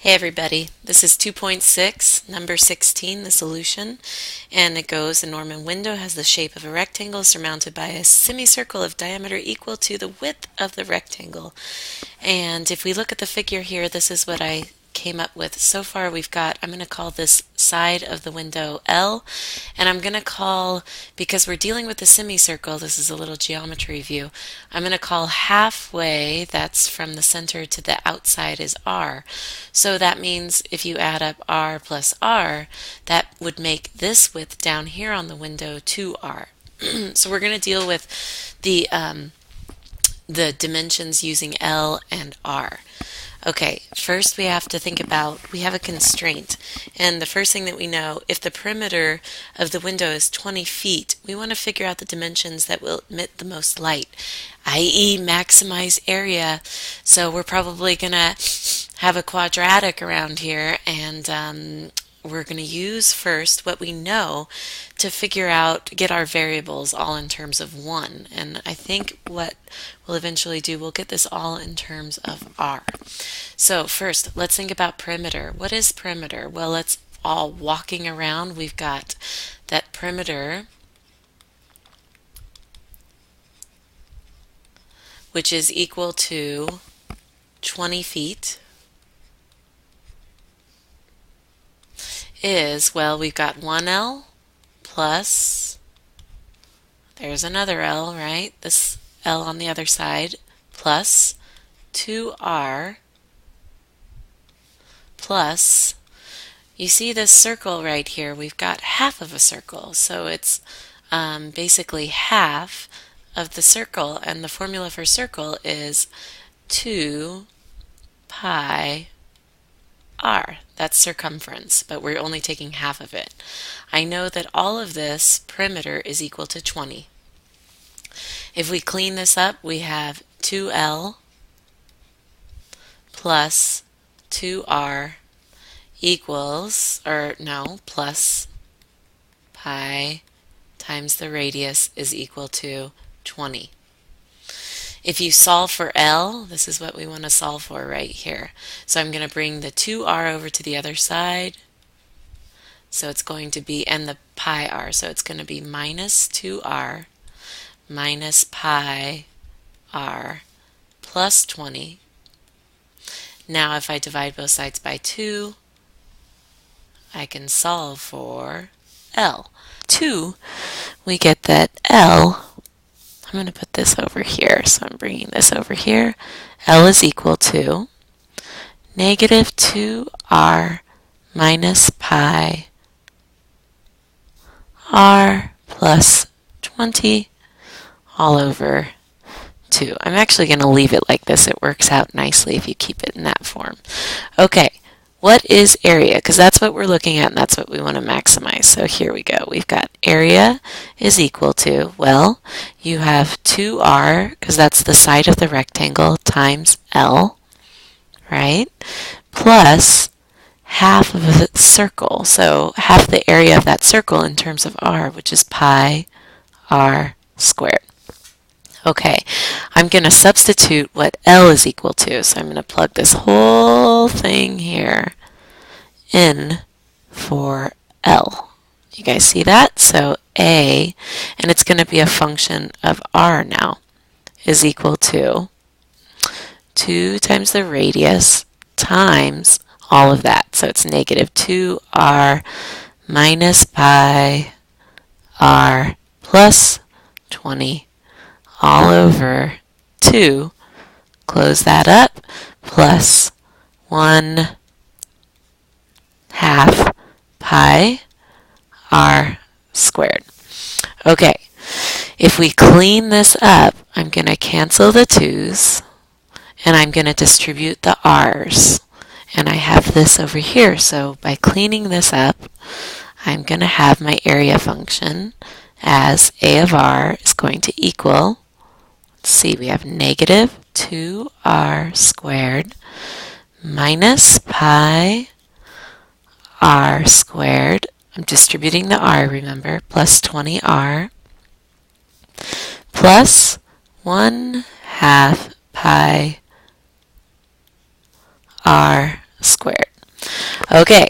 Hey everybody, this is 2.6, number 16, the solution, and it goes, a Norman window has the shape of a rectangle surmounted by a semicircle of diameter equal to the width of the rectangle. And if we look at the figure here, this is what I came up with. So far we've got, I'm going to call this side of the window L, and I'm going to call, because we're dealing with the semicircle, this is a little geometry view, I'm going to call halfway, that's from the center to the outside, is R. So that means if you add up R plus R, that would make this width down here on the window 2R. So we're going to deal with the dimensions using L and R. Okay, first we have to think about, we have a constraint, and the first thing that we know, if the perimeter of the window is 20 feet, we want to figure out the dimensions that will emit the most light, i.e. maximize area. So we're probably going to have a quadratic around here, and we're going to use first what we know to figure out, get our variables all in terms of 1. And I think what we'll eventually do, we'll get this all in terms of R. So first, let's think about perimeter. What is perimeter? Well, it's all walking around. We've got that perimeter, which is equal to 20 feet. Is, well, we've got 1L plus, there's another L, right? This L on the other side, plus 2R plus, you see this circle right here, we've got half of a circle, so it's basically half of the circle, and the formula for circle is 2 pi R. That's circumference, but we're only taking half of it. I know that all of this perimeter is equal to 20. If we clean this up, we have 2L plus 2R equals, or no, plus pi times the radius is equal to 20. If you solve for L, this is what we want to solve for right here. So I'm going to bring the 2R over to the other side. So it's going to be, and the pi R, so it's going to be minus 2R minus pi R plus 20. Now if I divide both sides by 2, I can solve for L. 2, we get that L, I'm going to put this over here, so I'm bringing this over here. L is equal to negative 2R minus pi R plus 20 all over 2. I'm actually going to leave it like this. It works out nicely if you keep it in that form. Okay, what is area? Because that's what we're looking at and that's what we want to maximize. So here we go. We've got area is equal to, well, you have 2R, because that's the side of the rectangle, times L, right? Plus half of the circle. So half the area of that circle in terms of R, which is pi R squared. Okay, I'm going to substitute what L is equal to. So I'm going to plug this whole thing here in for L. You guys see that? So A, and it's going to be a function of R now, is equal to 2 times the radius times all of that. So it's negative 2R minus pi R plus 20 all over 2, close that up, plus 1 half pi R squared. Okay, if we clean this up, I'm going to cancel the 2's, and I'm going to distribute the R's. And I have this over here, so by cleaning this up, I'm going to have my area function as A of R is going to equal, let's see, we have negative 2R squared minus pi R squared, I'm distributing the R, remember, plus 20R, plus 1 half pi R squared. Okay,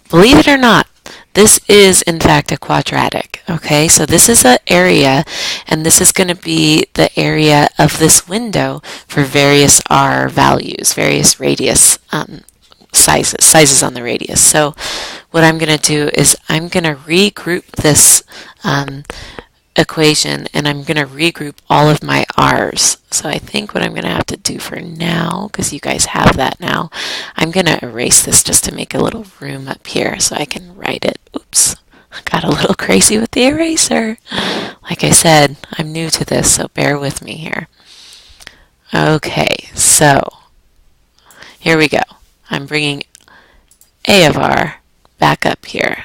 believe it or not, this is in fact a quadratic. Okay, so this is an area, and this is going to be the area of this window for various r values, various radius sizes on the radius. So what I'm going to do is I'm going to regroup this equation, and I'm going to regroup all of my r's. So I think what I'm going to have to do for now, because you guys have that now, I'm going to erase this just to make a little room up here so I can write it. Oops, I got a little crazy with the eraser. Like I said, I'm new to this, so bear with me here. Okay, so here we go. I'm bringing a of r back up here.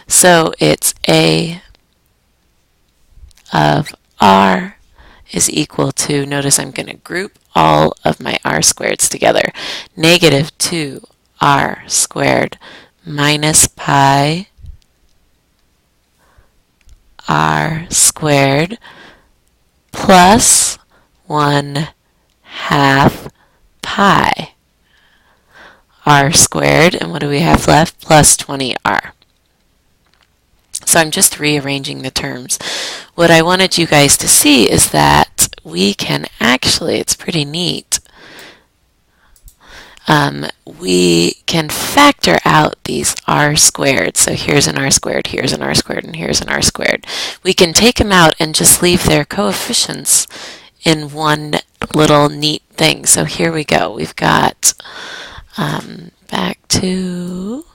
So it's a of r is equal to, notice I'm going to group all of my r squareds together, negative 2r squared minus pi r squared plus 1/2 pi r squared, and what do we have left? Plus 20r. So I'm just rearranging the terms. What I wanted you guys to see is that we can actually, it's pretty neat, we can factor out these r squared. So here's an r squared, here's an r squared, and here's an r squared. We can take them out and just leave their coefficients in one little neat thing. So here we go. We've got back to,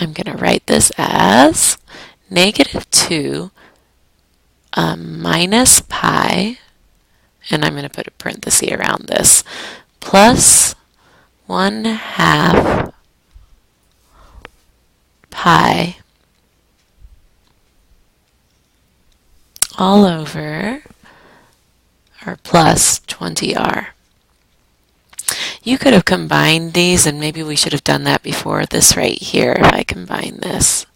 I'm going to write this as negative 2 minus pi, and I'm going to put a parenthesis around this, plus 1/2 pi all over, or plus 20r. You could have combined these, and maybe we should have done that before this right here. If I combine this,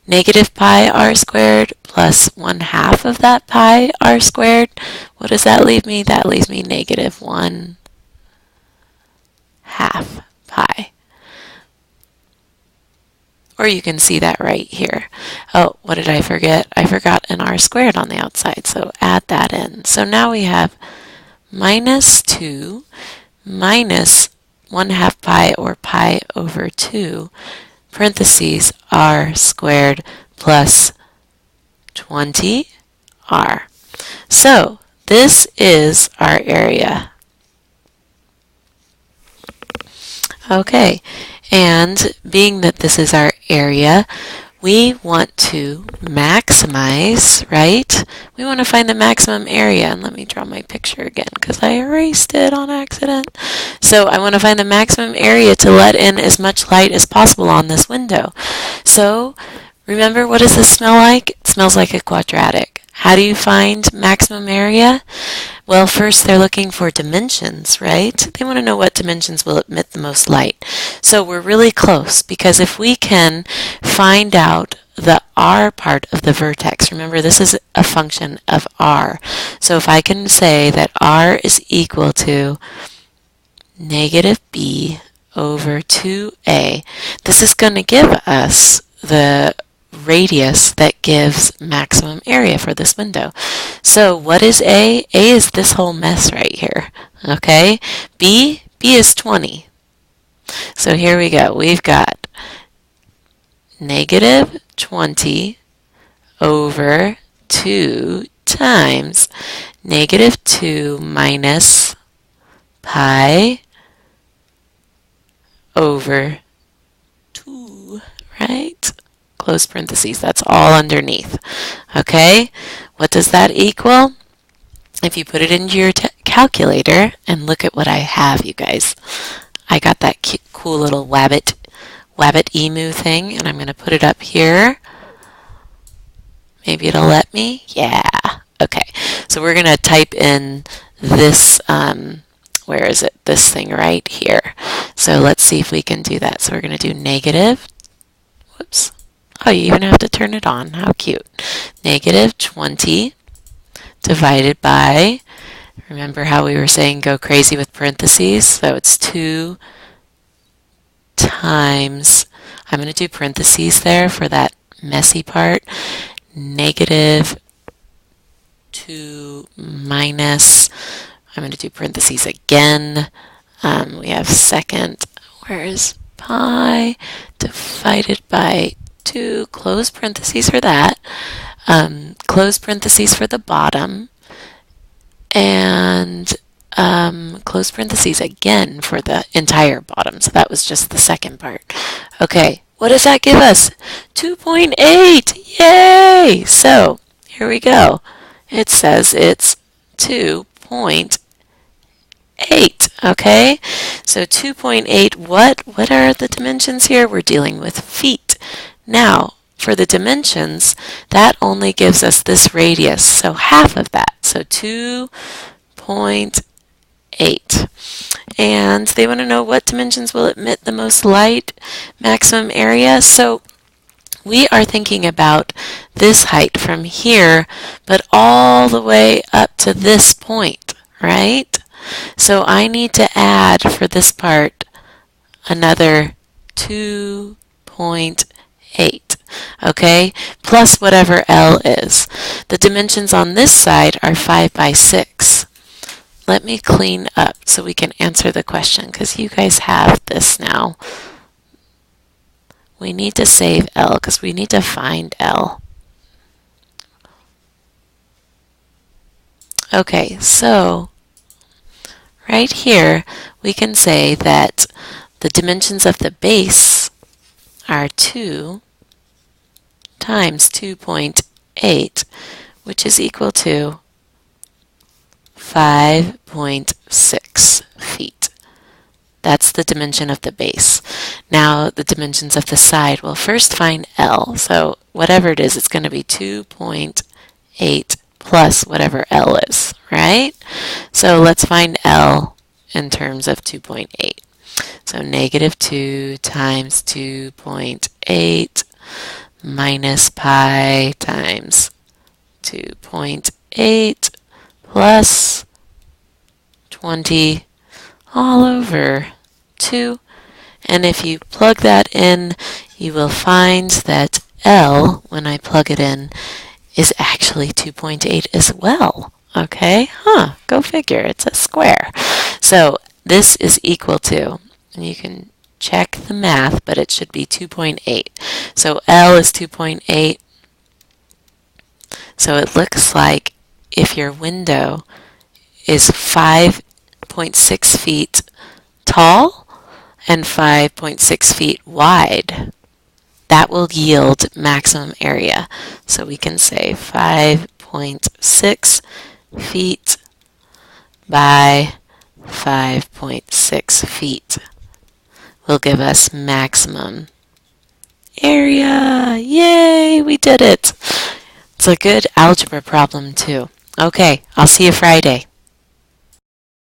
negative pi r squared plus 1/2 of that pi r squared, what does that leave me? That leaves me negative 1/2 pi. Or you can see that right here. Oh, what did I forget? I forgot an r squared on the outside, so add that in. So now we have minus 2 minus 1/2 pi, or pi over 2, parentheses r squared plus 20r. So this is our area. Okay, and being that this is our area, we want to maximize, right? We want to find the maximum area. And let me draw my picture again because I erased it on accident. So I want to find the maximum area to let in as much light as possible on this window. So remember, what does this smell like? It smells like a quadratic. How do you find maximum area? Well, first they're looking for dimensions, right? They want to know what dimensions will emit the most light. So we're really close, because if we can find out the r part of the vertex, remember this is a function of r. So if I can say that r is equal to negative b over 2a, this is going to give us the radius that gives maximum area for this window. So what is A? A is this whole mess right here. Okay? B is 20. So here we go. We've got negative 20 over 2 times negative 2 minus pi over 2, right? Close parentheses, that's all underneath. Okay, what does that equal? If you put it into your calculator and look at what I have, you guys, I got that cool little wabbit emu thing, and I'm going to put it up here. Maybe it'll let me. Yeah. Okay, so we're going to type in this, where is it? This thing right here. So let's see if we can do that. So we're going to do negative, whoops. Oh, you even have to turn it on. How cute. Negative 20 divided by, remember how we were saying go crazy with parentheses? So it's 2 times, I'm going to do parentheses there for that messy part, negative 2 minus, I'm going to do parentheses again. We have second, where's pi, divided by 2, close parentheses for that, close parentheses for the bottom, and close parentheses again for the entire bottom. So that was just the second part. Okay, what does that give us? 2.8! Yay! So here we go. It says it's 2.8. Okay, so 2.8, what are the dimensions here? We're dealing with feet. Now, for the dimensions, that only gives us this radius, so half of that, so 2.8. And they want to know what dimensions will emit the most light, maximum area. So we are thinking about this height from here, but all the way up to this point, right? So I need to add for this part another 2.8, okay, plus whatever L is. The dimensions on this side are 5 by 6. Let me clean up so we can answer the question, because you guys have this now. We need to save L because we need to find L. Okay, so right here we can say that the dimensions of the base are 2 times 2.8, which is equal to 5.6 feet. That's the dimension of the base. Now the dimensions of the side, we'll first find L. So whatever it is, it's going to be 2.8 plus whatever L is, right? So let's find L in terms of 2.8. So negative 2 times 2.8 minus pi times 2.8 plus 20 all over 2. And if you plug that in, you will find that L, when I plug it in, is actually 2.8 as well. Okay? Go figure. It's a square. So this is equal to, and you can check the math, but it should be 2.8. So L is 2.8. So it looks like if your window is 5.6 feet tall and 5.6 feet wide, that will yield maximum area. So we can say 5.6 feet by 5.6 feet will give us maximum area. Yay, we did it. It's a good algebra problem too. Okay, I'll see you Friday.